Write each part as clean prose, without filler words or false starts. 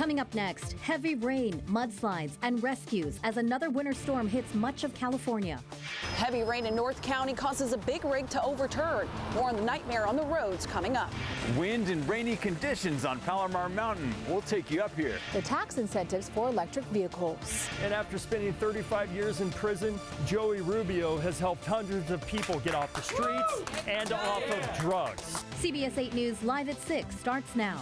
Coming up next, heavy rain, mudslides, and rescues as another winter storm hits much of California. Heavy rain in North County causes a big rig to overturn. More on the nightmare on the roads coming up. Wind and rainy conditions on Mammoth Mountain. We'll take you up here. The tax incentives for electric vehicles. And after spending 35 years in prison, Joey Rubio has helped hundreds of people get off the streets and off of drugs. CBS 8 News Live at 6 starts now.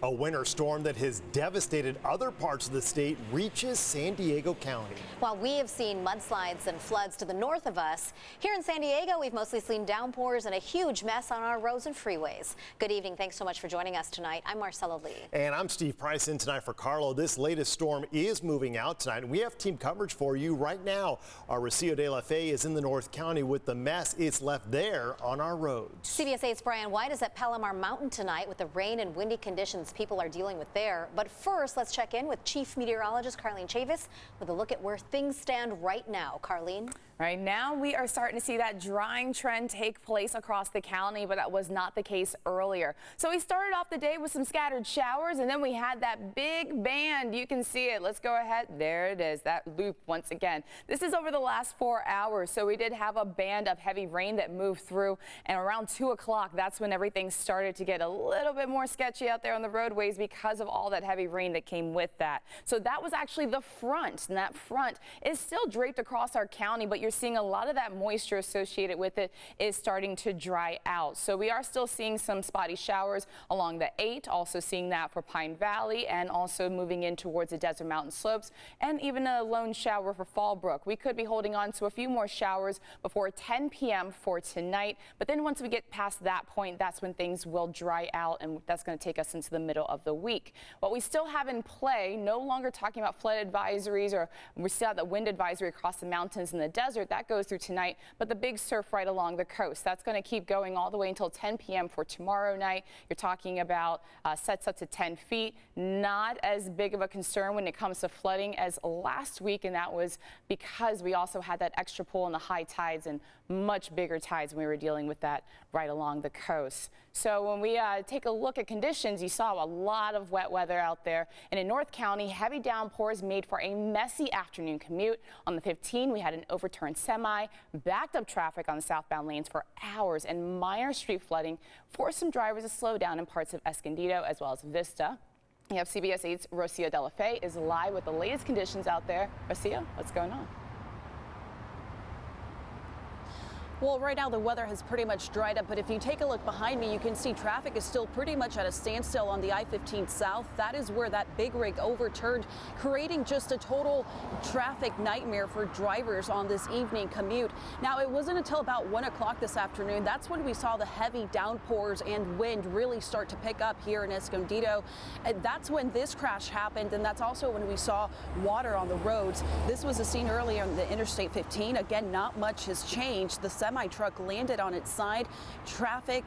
A winter storm that has devastated other parts of the state reaches San Diego County. While we have seen mudslides and floods to the north of us, here in San Diego, we've mostly seen downpours and a huge mess on our roads and freeways. Good evening. Thanks so much for joining us tonight. I'm Marcella Lee. And I'm Steve Price in tonight for Carlo. This latest storm is moving out tonight, and we have team coverage for you right now. Our Rocio de la Fe is in the North County with the mess it's left there on our roads. CBS 8's Brian White is at Palomar Mountain tonight with the rain and windy conditions people are dealing with there. But first, let's check in with Chief Meteorologist Carlene Chavis with a look at where things stand right now. Carlene? Right now, we are starting to see that drying trend take place across the county, but that was not the case earlier. So we started off the day with some scattered showers, and then we had that big band. You can see it. Let's go ahead. There it is, that loop once again. This is over the last 4 hours. So we did have a band of heavy rain that moved through, and around 2 o'clock, that's when everything started to get a little bit more sketchy out there on the roadways because of all that heavy rain that came with that. So that was actually the front, and that front is still draped across our county, but you're seeing a lot of that moisture associated with it is starting to dry out. So we are still seeing some spotty showers along the 8, also seeing that for Pine Valley, and also moving in towards the Desert Mountain slopes, and even a lone shower for Fallbrook. We could be holding on to a few more showers before 10 p.m. for tonight, but then once we get past that point, that's when things will dry out, and that's going to take us into the middle of the week. What we still have in play, no longer talking about flood advisories, or we still have the wind advisory across the mountains and the desert. That goes through tonight, but the big surf right along the coast, that's going to keep going all the way until 10 p.m. for tomorrow night. You're talking about sets up to 10 feet. Not as big of a concern when it comes to flooding as last week, and that was because we also had that extra pull in the high tides and much bigger tides when we were dealing with that right along the coast. So when we take a look at conditions, you saw a lot of wet weather out there. And in North County, heavy downpours made for a messy afternoon commute. On the 15, we had an overturned semi, backed up traffic on the southbound lanes for hours, and minor street flooding forced some drivers to slow down in parts of Escondido as well as Vista. You have CBS 8's Rocio de la Fe is live with the latest conditions out there. Rocio, what's going on? Well, right now the weather has pretty much dried up, but if you take a look behind me, you can see traffic is still pretty much at a standstill on the I-15 South. That is where that big rig overturned, creating just a total traffic nightmare for drivers on this evening commute. Now, it wasn't until about 1 o'clock this afternoon, that's when we saw the heavy downpours and wind really start to pick up here in Escondido. And that's when this crash happened, and that's also when we saw water on the roads. This was a scene earlier on the Interstate 15. Again, not much has changed. The semi-truck landed on its side. Traffic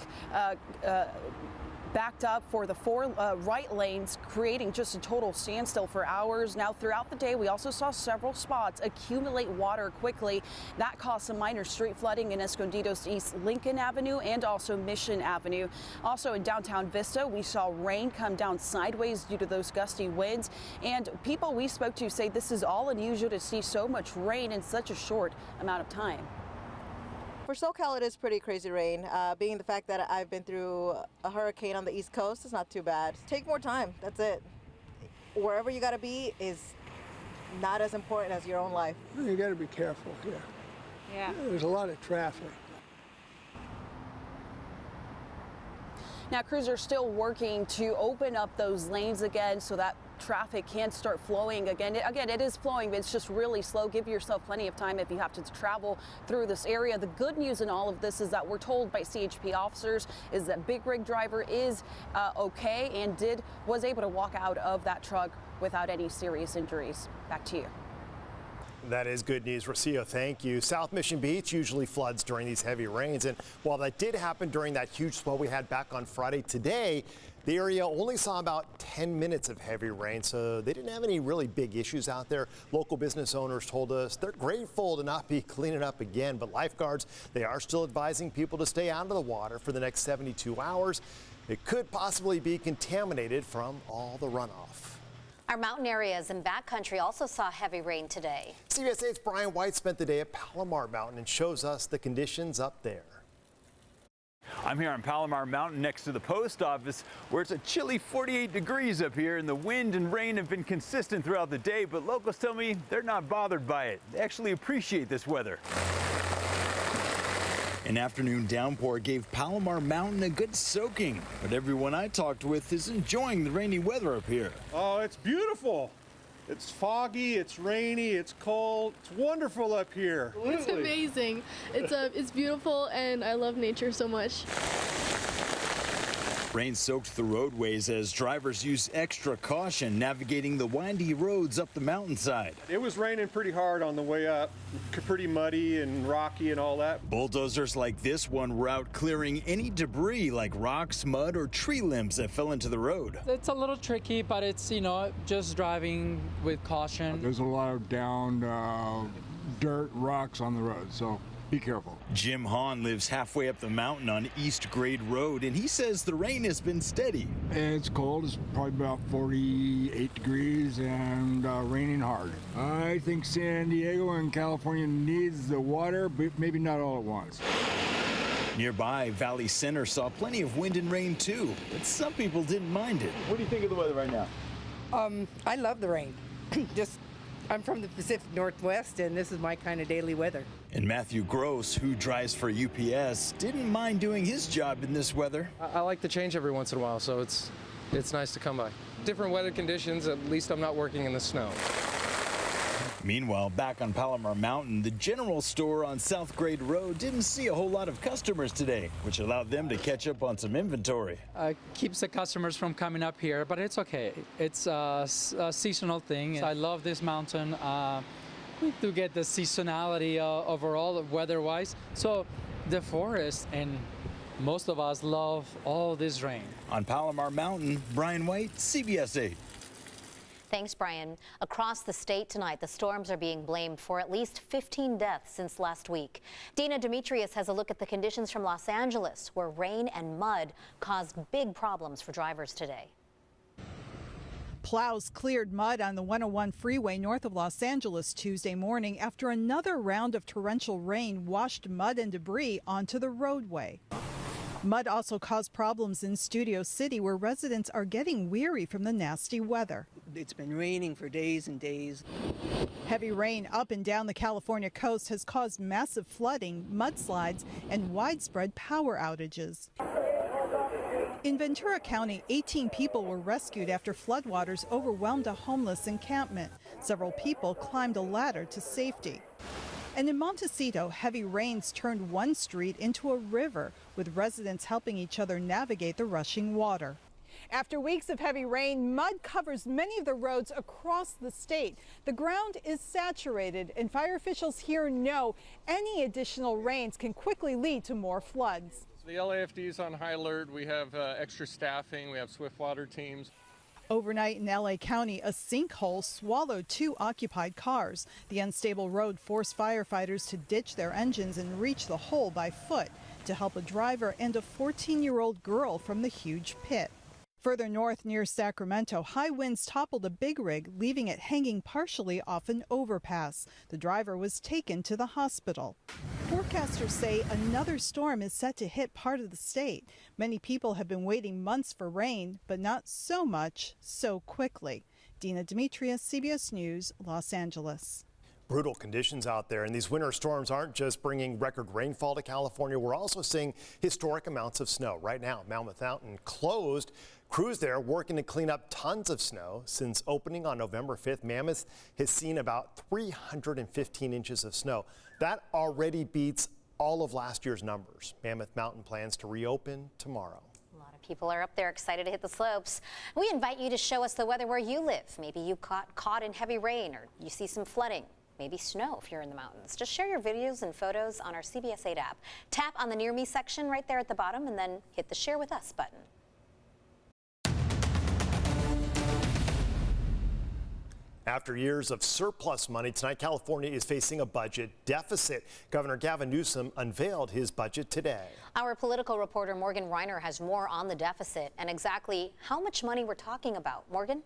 backed up for the 4 right lanes, creating just a total standstill for hours. Now, throughout the day, we also saw several spots accumulate water quickly. That caused some minor street flooding in Escondido's East Lincoln Avenue and also Mission Avenue. Also in downtown Vista, we saw rain come down sideways due to those gusty winds. And people we spoke to say this is all unusual to see so much rain in such a short amount of time. For SoCal, it is pretty crazy rain. Being the fact that I've been through a hurricane on the East Coast, it's not too bad. Take more time, that's it. Wherever you gotta be is not as important as your own life. You gotta be careful here. Yeah. There's a lot of traffic. Now, crews are still working to open up those lanes again so that traffic can start flowing again. Again, it is flowing, but it's just really slow. Give yourself plenty of time if you have to travel through this area. The good news in all of this is that we're told by CHP officers is that big rig driver is okay and was able to walk out of that truck without any serious injuries. Back to you. That is good news, Rocio. Thank you. South Mission Beach usually floods during these heavy rains, and while that did happen during that huge swell we had back on Friday, today the area only saw about 10 minutes of heavy rain, so they didn't have any really big issues out there. Local business owners told us they're grateful to not be cleaning up again, but lifeguards, they are still advising people to stay out of the water for the next 72 hours. It could possibly be contaminated from all the runoff. Our mountain areas and backcountry also saw heavy rain today. CBS 8's Brian White spent the day at Palomar Mountain and shows us the conditions up there. I'm here on Palomar Mountain next to the post office, where it's a chilly 48 degrees up here, and the wind and rain have been consistent throughout the day, but locals tell me they're not bothered by it. They actually appreciate this weather. An afternoon downpour gave Palomar Mountain a good soaking, but everyone I talked with is enjoying the rainy weather up here. Oh, it's beautiful. It's foggy, it's rainy, it's cold. It's wonderful up here. It's amazing. It's beautiful, and I love nature so much. Rain soaked the roadways as drivers use extra caution navigating the windy roads up the mountainside. It was raining pretty hard on the way up, pretty muddy and rocky and all that. Bulldozers like this one were out clearing any debris like rocks, mud, or tree limbs that fell into the road. It's a little tricky, but it's, just driving with caution. There's a lot of down dirt, rocks on the road, so be careful. Jim Hahn lives halfway up the mountain on East Grade Road, and he says the rain has been steady. It's cold. It's probably about 48 degrees and raining hard. I think San Diego and California needs the water, but maybe not all at once. Nearby, Valley Center saw plenty of wind and rain too, but some people didn't mind it. What do you think of the weather right now? I love the rain. I'm from the Pacific Northwest, and this is my kind of daily weather. And Matthew Gross, who drives for UPS, didn't mind doing his job in this weather. I like to change every once in a while, so it's nice to come by. Different weather conditions, at least I'm not working in the snow. Meanwhile, back on Palomar Mountain, the general store on South Grade Road didn't see a whole lot of customers today, which allowed them to catch up on some inventory. Keeps the customers from coming up here, but it's okay. It's a seasonal thing. I love this mountain. We do get the seasonality overall, weather-wise. So the forest and most of us love all this rain. On Palomar Mountain, Brian White, CBS 8. Thanks, Brian. Across the state tonight, the storms are being blamed for at least 15 deaths since last week. Dina Demetrius has a look at the conditions from Los Angeles, where rain and mud caused big problems for drivers today. Plows cleared mud on the 101 freeway north of Los Angeles Tuesday morning after another round of torrential rain washed mud and debris onto the roadway. Mud also caused problems in Studio City, where residents are getting weary from the nasty weather. It's been raining for days and days. Heavy rain up and down the California coast has caused massive flooding, mudslides, and widespread power outages. In Ventura County, 18 people were rescued after floodwaters overwhelmed a homeless encampment. Several people climbed a ladder to safety. And in Montecito, heavy rains turned one street into a river, with residents helping each other navigate the rushing water. After weeks of heavy rain, mud covers many of the roads across the state. The ground is saturated, and fire officials here know any additional rains can quickly lead to more floods. The LAFD is on high alert. We have extra staffing. We have swift water teams. Overnight in LA County, a sinkhole swallowed 2 occupied cars. The unstable road forced firefighters to ditch their engines and reach the hole by foot to help a driver and a 14-year-old girl from the huge pit. Further north near Sacramento, high winds toppled a big rig, leaving it hanging partially off an overpass. The driver was taken to the hospital. Forecasters say another storm is set to hit part of the state. Many people have been waiting months for rain, but not so much so quickly. Dina Demetrius, CBS News, Los Angeles. Brutal conditions out there, and these winter storms aren't just bringing record rainfall to California. We're also seeing historic amounts of snow. Right now, Mammoth Mountain closed. Crews there working to clean up tons of snow. Since opening on November 5th, Mammoth has seen about 315 inches of snow. That already beats all of last year's numbers. Mammoth Mountain plans to reopen tomorrow. A lot of people are up there excited to hit the slopes. We invite you to show us the weather where you live. Maybe you caught in heavy rain, or you see some flooding. Maybe snow if you're in the mountains. Just share your videos and photos on our CBS 8 app. Tap on the Near Me section right there at the bottom and then hit the Share With Us button. After years of surplus money, tonight California is facing a budget deficit. Governor Gavin Newsom unveiled his budget today. Our political reporter Morgan Reiner has more on the deficit and exactly how much money we're talking about. Morgan?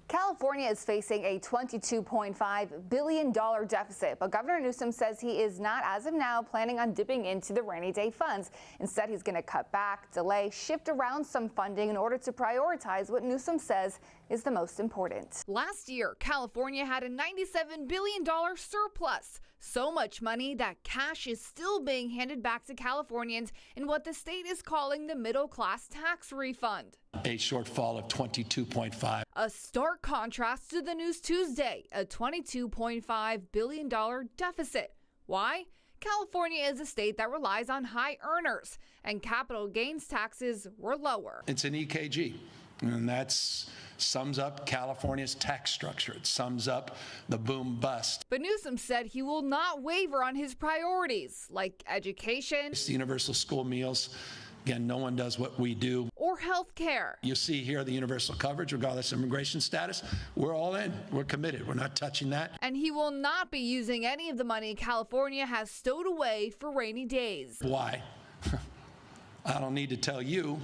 California is facing a $22.5 billion deficit, but Governor Newsom says he is not, as of now, planning on dipping into the rainy day funds. Instead, he's going to cut back, delay, shift around some funding in order to prioritize what Newsom says is the most important. Last year, California had a $97 billion surplus. So much money that cash is still being handed back to Californians in what the state is calling the middle class tax refund. A shortfall of 22.5. A stark contrast to the news Tuesday, a $22.5 billion deficit. Why? California is a state that relies on high earners, and capital gains taxes were lower. It's an EKG, and that sums up California's tax structure. It sums up the boom bust. But Newsom said he will not waver on his priorities, like education. It's the universal school meals. Again, no one does what we do. Or health care. You see here the universal coverage, regardless of immigration status. We're all in. We're committed. We're not touching that. And he will not be using any of the money California has stowed away for rainy days. Why? I don't need to tell you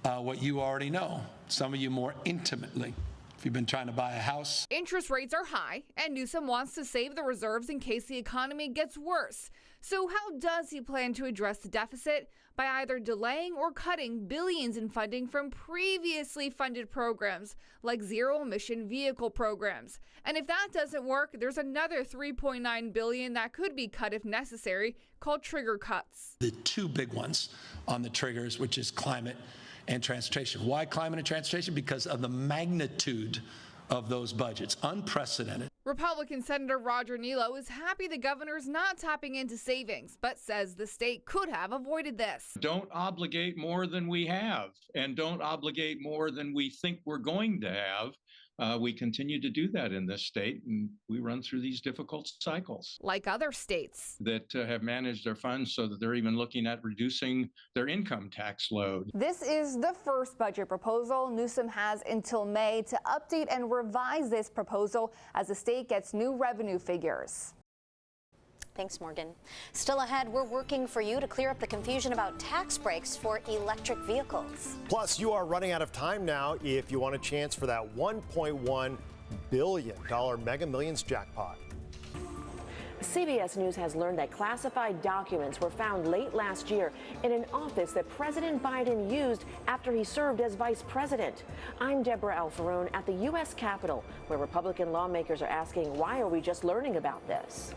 what you already know, some of you more intimately. If you've been trying to buy a house. Interest rates are high, and Newsom wants to save the reserves in case the economy gets worse. So how does he plan to address the deficit? By either delaying or cutting billions in funding from previously funded programs, like zero-emission vehicle programs. And if that doesn't work, there's another $3.9 billion that could be cut if necessary, called trigger cuts. The two big ones on the triggers, which is climate and transportation. Why climate and transportation? Because of the magnitude of those budgets, unprecedented. Republican Senator Roger Nilo is happy the governor's not tapping into savings, but says the state could have avoided this. Don't obligate more than we have, and don't obligate more than we think we're going to have. We continue to do that in this state, and we run through these difficult cycles. Like other states that have managed their funds so that they're even looking at reducing their income tax load. This is the first budget proposal. Newsom has until May to update and revise this proposal as the state gets new revenue figures. Thanks, Morgan. Still ahead, we're working for you to clear up the confusion about tax breaks for electric vehicles. Plus, you are running out of time now if you want a chance for that $1.1 billion Mega Millions jackpot. CBS News has learned that classified documents were found late last year in an office that President Biden used after he served as vice president. I'm Deborah Alfarone at the U.S. Capitol, where Republican lawmakers are asking, why are we just learning about this?